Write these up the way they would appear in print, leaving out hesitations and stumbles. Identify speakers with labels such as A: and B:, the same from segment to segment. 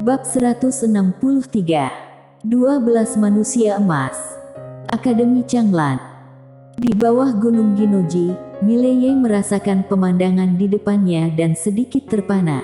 A: Bab 163. 12 Manusia Emas. Akademi Changlan. Di bawah Gunung Ginoji, Mileye merasakan pemandangan di depannya dan sedikit terpana.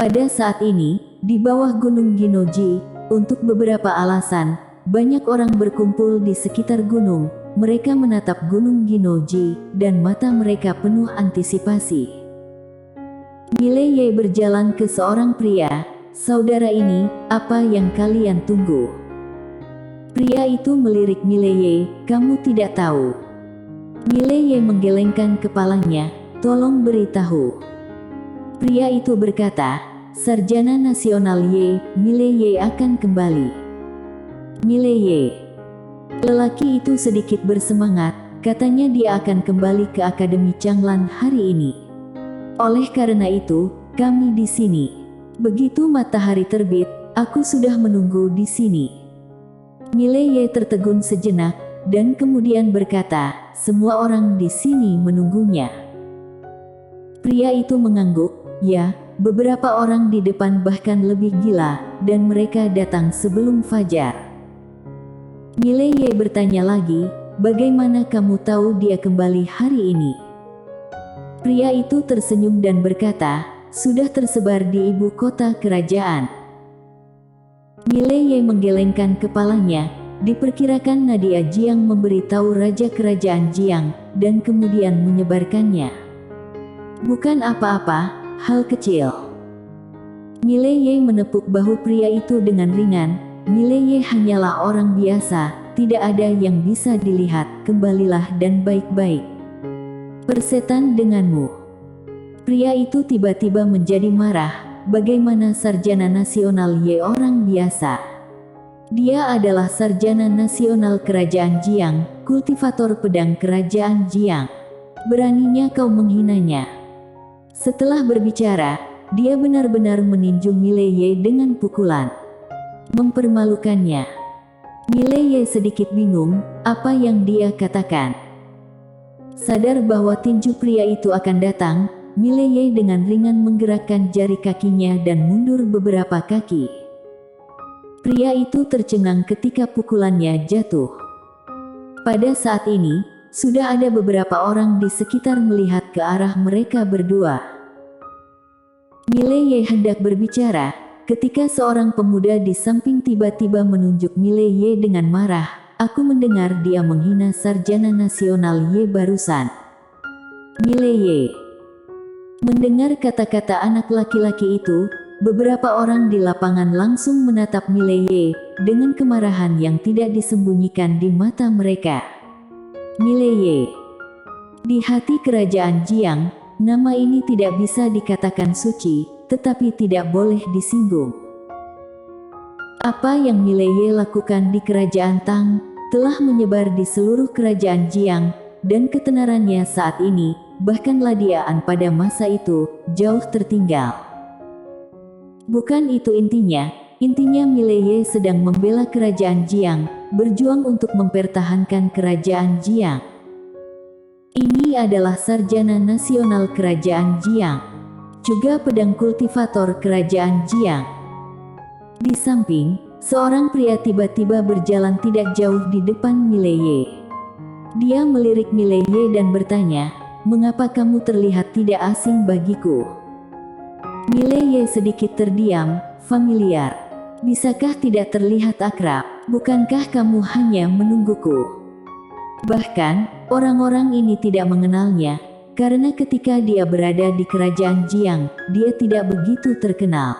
A: Pada saat ini, di bawah Gunung Ginoji, untuk beberapa alasan, banyak orang berkumpul di sekitar gunung. Mereka menatap Gunung Ginoji, dan mata mereka penuh antisipasi. Mileye berjalan ke seorang pria. "Saudara ini, apa yang kalian tunggu?" Pria itu melirik Mileye, "Kamu tidak tahu?" Mileye menggelengkan kepalanya, "Tolong beritahu." Pria itu berkata, "Sarjana Nasional Mileye akan kembali." Mileye. Lelaki itu sedikit bersemangat, katanya dia akan kembali ke Akademi Changlan hari ini. Oleh karena itu, kami di sini. Begitu matahari terbit, aku sudah menunggu di sini. Mileye tertegun sejenak, dan kemudian berkata, "Semua orang di sini menunggunya." Pria itu mengangguk, "Ya, beberapa orang di depan bahkan lebih gila, dan mereka datang sebelum fajar." Mileye bertanya lagi, "Bagaimana kamu tahu dia kembali hari ini?" Pria itu tersenyum dan berkata, "Sudah tersebar di ibu kota kerajaan." Mileye menggelengkan kepalanya. Diperkirakan Nadia Jiang memberitahu Raja Kerajaan Jiang, dan kemudian menyebarkannya. Bukan apa-apa, hal kecil. Mileye menepuk bahu pria itu dengan ringan. "Mileye hanyalah orang biasa, tidak ada yang bisa dilihat, kembalilah dan baik-baik. Persetan denganmu." Pria itu tiba-tiba menjadi marah. Bagaimana sarjana nasional orang biasa? Dia adalah sarjana nasional Kerajaan Jiang, kultivator pedang Kerajaan Jiang. Beraninya kau menghinanya. Setelah berbicara, dia benar-benar meninju Mileye dengan pukulan. Mempermalukannya. Mileye sedikit bingung, apa yang dia katakan. Sadar bahwa tinju pria itu akan datang, Mileye dengan ringan menggerakkan jari kakinya dan mundur beberapa kaki. Pria itu tercengang ketika pukulannya jatuh. Pada saat ini, sudah ada beberapa orang di sekitar melihat ke arah mereka berdua. Mileye hendak berbicara, ketika seorang pemuda di samping tiba-tiba menunjuk Mileye dengan marah. "Aku mendengar dia menghina sarjana nasional barusan." Mileye. Mendengar kata-kata anak laki-laki itu, beberapa orang di lapangan langsung menatap Mileye, dengan kemarahan yang tidak disembunyikan di mata mereka. Mileye. Di hati Kerajaan Jiang, nama ini tidak bisa dikatakan suci, tetapi tidak boleh disinggung. Apa yang Mileye lakukan di Kerajaan Tang, telah menyebar di seluruh Kerajaan Jiang, dan ketenarannya saat ini, bahkan Ladiaan pada masa itu, jauh tertinggal. Bukan itu intinya Mileye sedang membela Kerajaan Jiang, berjuang untuk mempertahankan Kerajaan Jiang. Ini adalah sarjana nasional Kerajaan Jiang, juga pedang kultivator Kerajaan Jiang. Di samping, seorang pria tiba-tiba berjalan tidak jauh di depan Mileye. Dia melirik Mileye dan bertanya, "Mengapa kamu terlihat tidak asing bagiku?" Mileye sedikit terdiam, "Familiar. Bisakah tidak terlihat akrab? Bukankah kamu hanya menungguku?" Bahkan, orang-orang ini tidak mengenalnya, karena ketika dia berada di Kerajaan Jiang, dia tidak begitu terkenal.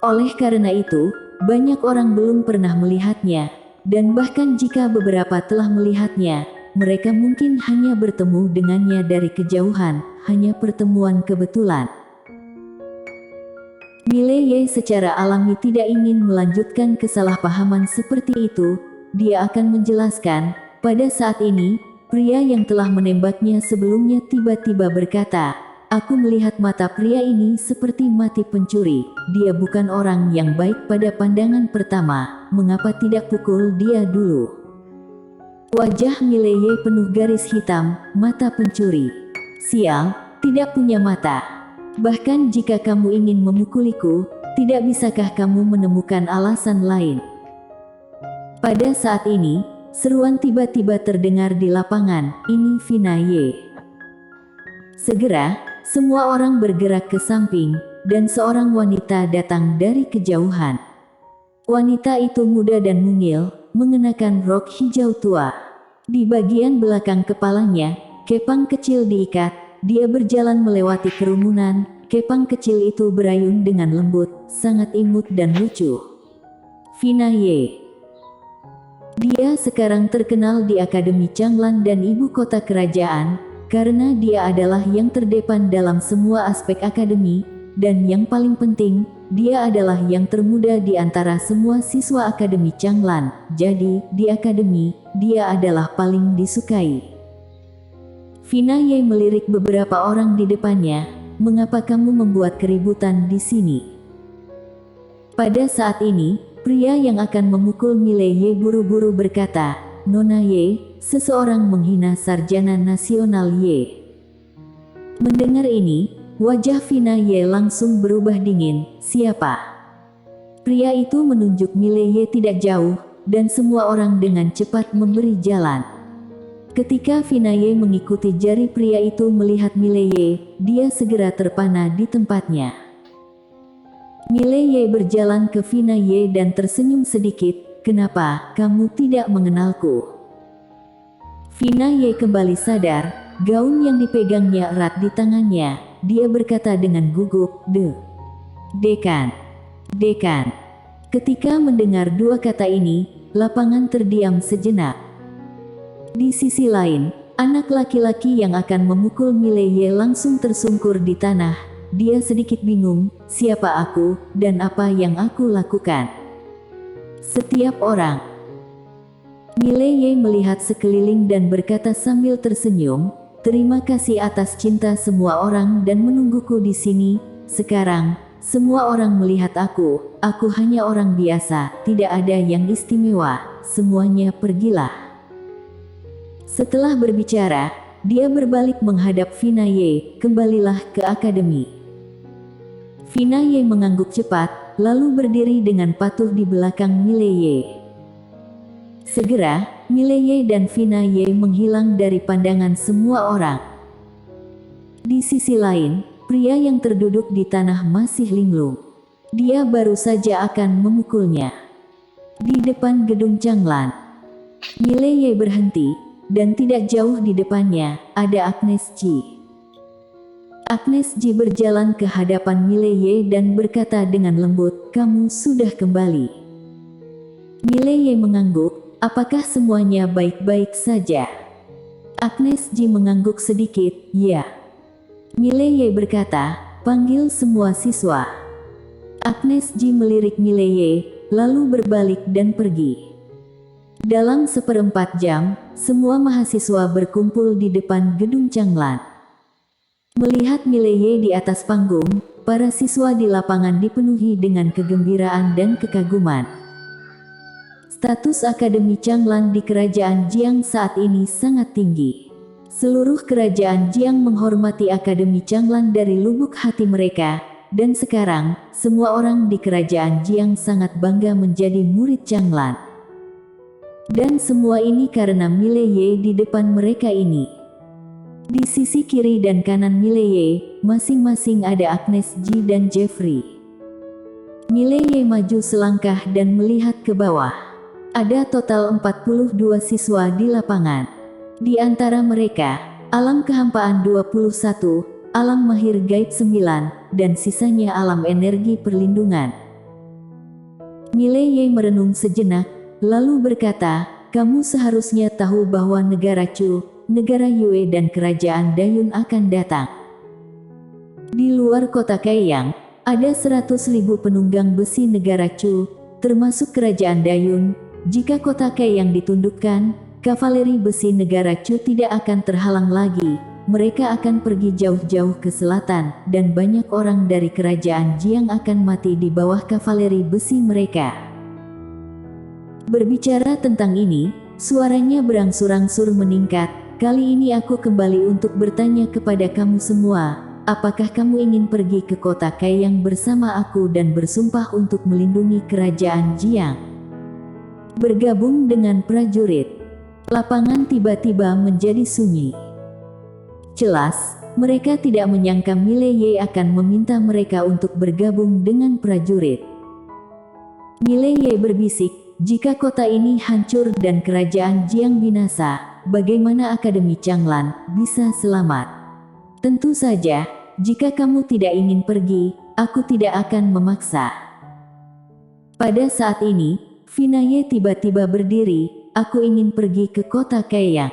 A: Oleh karena itu, banyak orang belum pernah melihatnya, dan bahkan jika beberapa telah melihatnya, mereka mungkin hanya bertemu dengannya dari kejauhan, hanya pertemuan kebetulan. Mileye secara alami tidak ingin melanjutkan kesalahpahaman seperti itu. Dia akan menjelaskan, pada saat ini, pria yang telah menembaknya sebelumnya tiba-tiba berkata, "Aku melihat mata pria ini seperti mati pencuri. Dia bukan orang yang baik pada pandangan pertama, mengapa tidak pukul dia dulu?" Wajah Mileye penuh garis hitam, "Mata pencuri. Sial, tidak punya mata. Bahkan jika kamu ingin memukuliku, tidak bisakah kamu menemukan alasan lain? Pada saat ini, seruan tiba-tiba terdengar di lapangan, ini Fina Ye. Segera, semua orang bergerak ke samping, dan seorang wanita datang dari kejauhan. Wanita itu muda dan mungil, mengenakan rok hijau tua. Di bagian belakang kepalanya, kepang kecil diikat, dia berjalan melewati kerumunan, kepang kecil itu berayun dengan lembut, sangat imut dan lucu. Fina Ye. Dia sekarang terkenal di Akademi Changlan dan ibu kota kerajaan, karena dia adalah yang terdepan dalam semua aspek akademi, dan yang paling penting, dia adalah yang termuda di antara semua siswa Akademi Changlan. Jadi, di akademi, dia adalah paling disukai. Fina Ye melirik beberapa orang di depannya, mengapa kamu membuat keributan di sini? Pada saat ini, pria yang akan memukul Mile Ye buru-buru berkata, Nona Ye, seseorang menghina sarjana nasional Ye. Mendengar ini, wajah Fina Ye langsung berubah dingin. Siapa? Pria itu menunjuk Mile Ye tidak jauh, dan semua orang dengan cepat memberi jalan. Ketika Fina Ye mengikuti jari pria itu melihat Mile Ye, dia segera terpana di tempatnya. Mile Ye berjalan ke Fina Ye dan tersenyum sedikit. Kenapa kamu tidak mengenalku? Fina Ye kembali sadar, gaun yang dipegangnya erat di tangannya. Dia berkata dengan gugup, Dekan. Dekan. Ketika mendengar dua kata ini, lapangan terdiam sejenak. Di sisi lain, anak laki-laki yang akan memukul Mile Ye langsung tersungkur di tanah. Dia sedikit bingung, siapa aku, dan apa yang aku lakukan. Setiap orang. Mile Ye melihat sekeliling dan berkata sambil tersenyum, terima kasih atas cinta semua orang dan menungguku di sini. Sekarang, semua orang melihat aku hanya orang biasa, tidak ada yang istimewa, semuanya pergilah. Setelah berbicara, dia berbalik menghadap Fina Ye, kembalilah ke akademi. Fina Ye mengangguk cepat, lalu berdiri dengan patuh di belakang Mile Ye. Segera, Mile Ye dan Fina Ye menghilang dari pandangan semua orang. Di sisi lain, pria yang terduduk di tanah masih linglung. Dia baru saja akan memukulnya. Di depan gedung Changlan, Mile Ye berhenti, dan tidak jauh di depannya, ada Agnes Ji. Agnes Ji berjalan ke hadapan Mile Ye dan berkata dengan lembut, kamu sudah kembali. Mile Ye mengangguk, apakah semuanya baik-baik saja? Agnes Ji mengangguk sedikit, ya. Mile Ye berkata, panggil semua siswa. Agnes Ji melirik Mile Ye, lalu berbalik dan pergi. Dalam 1/4 jam, semua mahasiswa berkumpul di depan gedung Changlan. Melihat Mile Ye di atas panggung, para siswa di lapangan dipenuhi dengan kegembiraan dan kekaguman. Status Akademi Changlan di Kerajaan Jiang saat ini sangat tinggi. Seluruh Kerajaan Jiang menghormati Akademi Changlan dari lubuk hati mereka, dan sekarang, semua orang di Kerajaan Jiang sangat bangga menjadi murid Changlan. Dan semua ini karena Mile Ye di depan mereka ini. Di sisi kiri dan kanan Mile Ye, masing-masing ada Agnes Ji dan Jeffrey. Mile Ye maju selangkah dan melihat ke bawah. Ada total 42 siswa di lapangan. Di antara mereka, alam kehampaan 21, alam mahir gaib 9, dan sisanya alam energi perlindungan. Mile Ye merenung sejenak, lalu berkata, kamu seharusnya tahu bahwa negara Chu, negara Yue dan kerajaan Dayun akan datang. Di luar kota Kaiyang, ada 100.000 penunggang besi negara Chu, termasuk kerajaan Dayun. Jika kota Kaiyang ditundukkan, kavaleri besi negara Chu tidak akan terhalang lagi. Mereka akan pergi jauh-jauh ke selatan, dan banyak orang dari kerajaan Jiang akan mati di bawah kavaleri besi mereka. Berbicara tentang ini, suaranya berangsur-angsur meningkat. Kali ini aku kembali untuk bertanya kepada kamu semua, apakah kamu ingin pergi ke kota Kaiyang bersama aku dan bersumpah untuk melindungi kerajaan Jiang? Bergabung dengan prajurit. Lapangan tiba-tiba menjadi sunyi. Jelas, mereka tidak menyangka Mile Ye akan meminta mereka untuk bergabung dengan prajurit. Mile Ye berbisik, jika kota ini hancur dan kerajaan Jiang binasa, bagaimana Akademi Changlan bisa selamat? Tentu saja, jika kamu tidak ingin pergi, aku tidak akan memaksa. Pada saat ini, Finaye tiba-tiba berdiri, aku ingin pergi ke kota Kaiyang.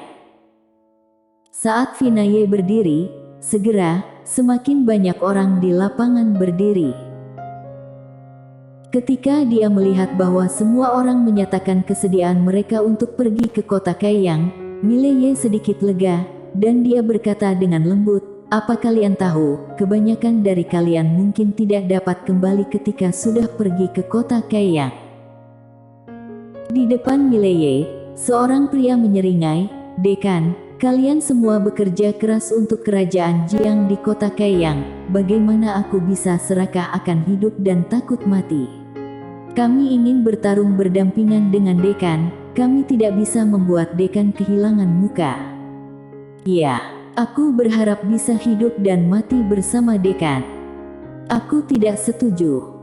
A: Saat Finaye berdiri, segera, semakin banyak orang di lapangan berdiri. Ketika dia melihat bahwa semua orang menyatakan kesediaan mereka untuk pergi ke kota Kaiyang, Mile Ye sedikit lega, dan dia berkata dengan lembut, "Apa kalian tahu, kebanyakan dari kalian mungkin tidak dapat kembali ketika sudah pergi ke kota Kaiyang." Di depan Mile Ye, seorang pria menyeringai, "Dekan, kalian semua bekerja keras untuk kerajaan Jiang di kota Kaiyang, bagaimana aku bisa serakah akan hidup dan takut mati? Kami ingin bertarung berdampingan dengan dekan, kami tidak bisa membuat dekan kehilangan muka. Ya, aku berharap bisa hidup dan mati bersama dekan. Aku tidak setuju."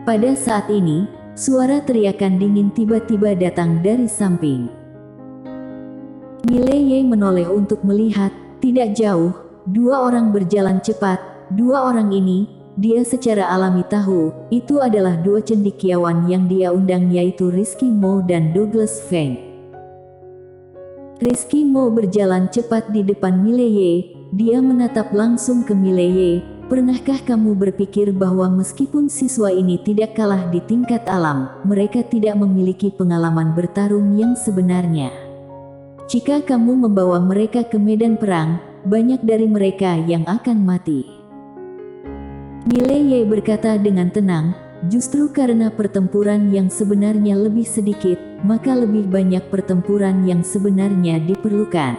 A: Pada saat ini, suara teriakan dingin tiba-tiba datang dari samping. Mile Ye menoleh untuk melihat, tidak jauh, dua orang berjalan cepat, dua orang ini, dia secara alami tahu, itu adalah dua cendekiawan yang dia undang yaitu Rizky Mo dan Douglas Feng. Rizky Mo berjalan cepat di depan Mile Ye, dia menatap langsung ke Mile Ye, "Pernahkah kamu berpikir bahwa meskipun siswa ini tidak kalah di tingkat alam, mereka tidak memiliki pengalaman bertarung yang sebenarnya? Jika kamu membawa mereka ke medan perang, banyak dari mereka yang akan mati." Mile Ye berkata dengan tenang, "Justru karena pertempuran yang sebenarnya lebih sedikit, maka lebih banyak pertempuran yang sebenarnya diperlukan."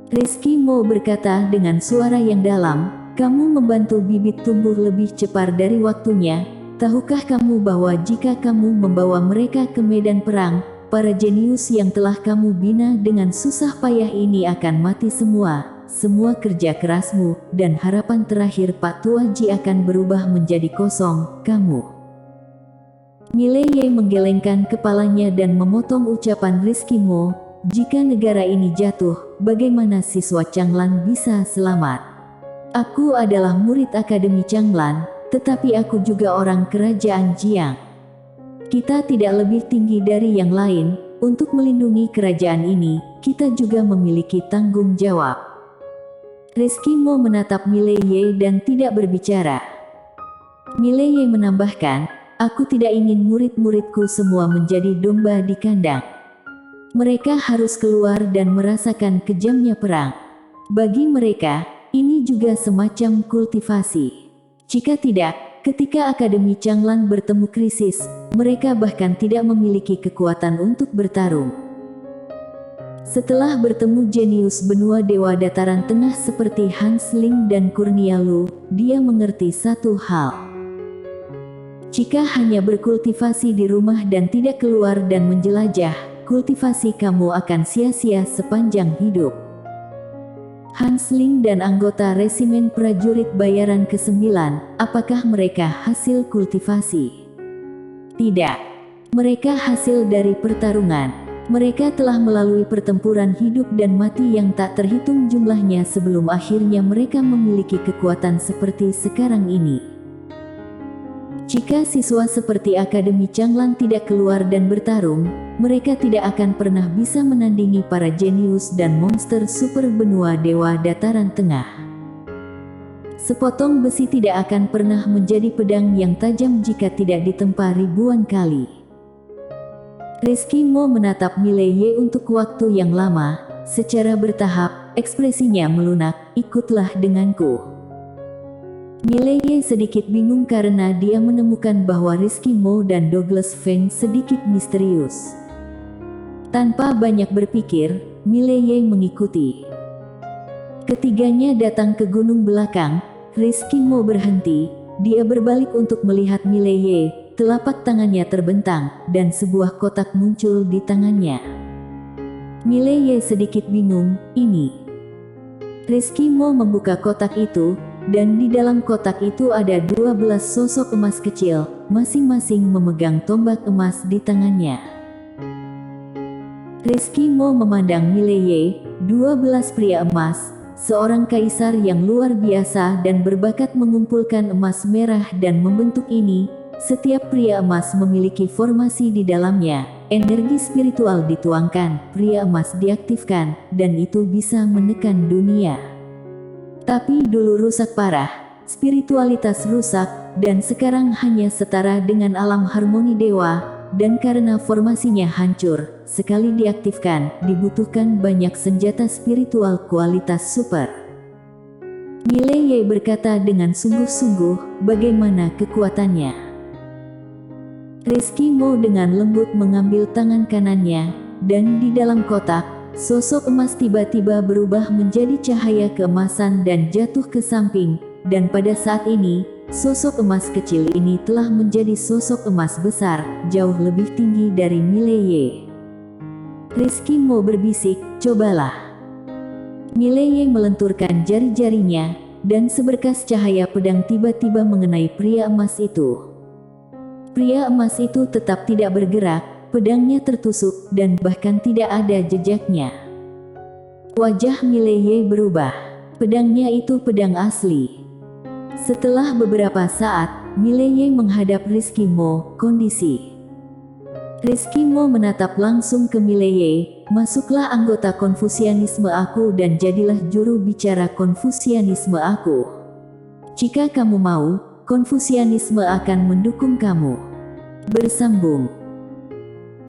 A: Rizky Mo berkata dengan suara yang dalam, "Kamu membantu bibit tumbuh lebih cepat dari waktunya. Tahukah kamu bahwa jika kamu membawa mereka ke medan perang, para jenius yang telah kamu bina dengan susah payah ini akan mati semua. Semua kerja kerasmu dan harapan terakhir Pak Tua Ji akan berubah menjadi kosong, kamu." Mile Ye menggelengkan kepalanya dan memotong ucapan Rizky Mo, "Jika negara ini jatuh, bagaimana siswa Changlan bisa selamat? Aku adalah murid Akademi Changlan, tetapi aku juga orang kerajaan Jiang. Kita tidak lebih tinggi dari yang lain, untuk melindungi kerajaan ini, kita juga memiliki tanggung jawab." Rizky Mo menatap Mile Ye dan tidak berbicara. Mile Ye menambahkan, "Aku tidak ingin murid-muridku semua menjadi domba di kandang. Mereka harus keluar dan merasakan kejamnya perang. Bagi mereka, ini juga semacam kultivasi. Jika tidak, ketika Akademi Changlan bertemu krisis, mereka bahkan tidak memiliki kekuatan untuk bertarung." Setelah bertemu jenius benua dewa dataran tengah seperti Hans Ling dan Kurnia Lu, dia mengerti satu hal. Jika hanya berkultivasi di rumah dan tidak keluar dan menjelajah, kultivasi kamu akan sia-sia sepanjang hidup. Hans Ling dan anggota resimen prajurit bayaran ke-9, apakah mereka hasil kultivasi? Tidak. Mereka hasil dari pertarungan. Mereka telah melalui pertempuran hidup dan mati yang tak terhitung jumlahnya sebelum akhirnya mereka memiliki kekuatan seperti sekarang ini. Jika siswa seperti Akademi Changlan tidak keluar dan bertarung, mereka tidak akan pernah bisa menandingi para jenius dan monster super benua dewa dataran tengah. Sepotong besi tidak akan pernah menjadi pedang yang tajam jika tidak ditempa ribuan kali. Rizky Mo menatap Mile Ye untuk waktu yang lama, secara bertahap, ekspresinya melunak, "Ikutlah denganku." Mile Ye sedikit bingung karena dia menemukan bahwa Rizky Mo dan Douglas Feng sedikit misterius. Tanpa banyak berpikir, Mile Ye mengikuti. Ketiganya datang ke gunung belakang. Rizky Mo berhenti. Dia berbalik untuk melihat Mileye. Telapak tangannya terbentang dan sebuah kotak muncul di tangannya. Mileye sedikit bingung. Ini. Rizky Mo membuka kotak itu, dan di dalam kotak itu ada 12 sosok emas kecil, masing-masing memegang tombak emas di tangannya. Rizky Mo memandang Mileye, 12 pria emas, seorang kaisar yang luar biasa dan berbakat mengumpulkan emas merah dan membentuk ini. Setiap pria emas memiliki formasi di dalamnya, energi spiritual dituangkan, pria emas diaktifkan, dan itu bisa menekan dunia. Tapi dulu rusak parah, spiritualitas rusak, dan sekarang hanya setara dengan alam harmoni dewa, dan karena formasinya hancur, sekali diaktifkan, dibutuhkan banyak senjata spiritual kualitas super. Mileye berkata dengan sungguh-sungguh, bagaimana kekuatannya? Rizky Mo dengan lembut mengambil tangan kanannya, dan di dalam kotak, sosok emas tiba-tiba berubah menjadi cahaya keemasan dan jatuh ke samping, dan pada saat ini, sosok emas kecil ini telah menjadi sosok emas besar, jauh lebih tinggi dari Mileye. Rizky Mo berbisik, cobalah. Mileye melenturkan jari-jarinya, dan seberkas cahaya pedang tiba-tiba mengenai pria emas itu. Pria emas itu tetap tidak bergerak, pedangnya tertusuk, dan bahkan tidak ada jejaknya. Wajah Mileye berubah. Pedangnya itu pedang asli. Setelah beberapa saat, Mileye menghadap Rizky Mo, kondisi. Rizky Mo menatap langsung ke Mileye, masuklah anggota Konfusianisme aku dan jadilah juru bicara Konfusianisme aku. Jika kamu mau, Konfusianisme akan mendukung kamu. Bersambung.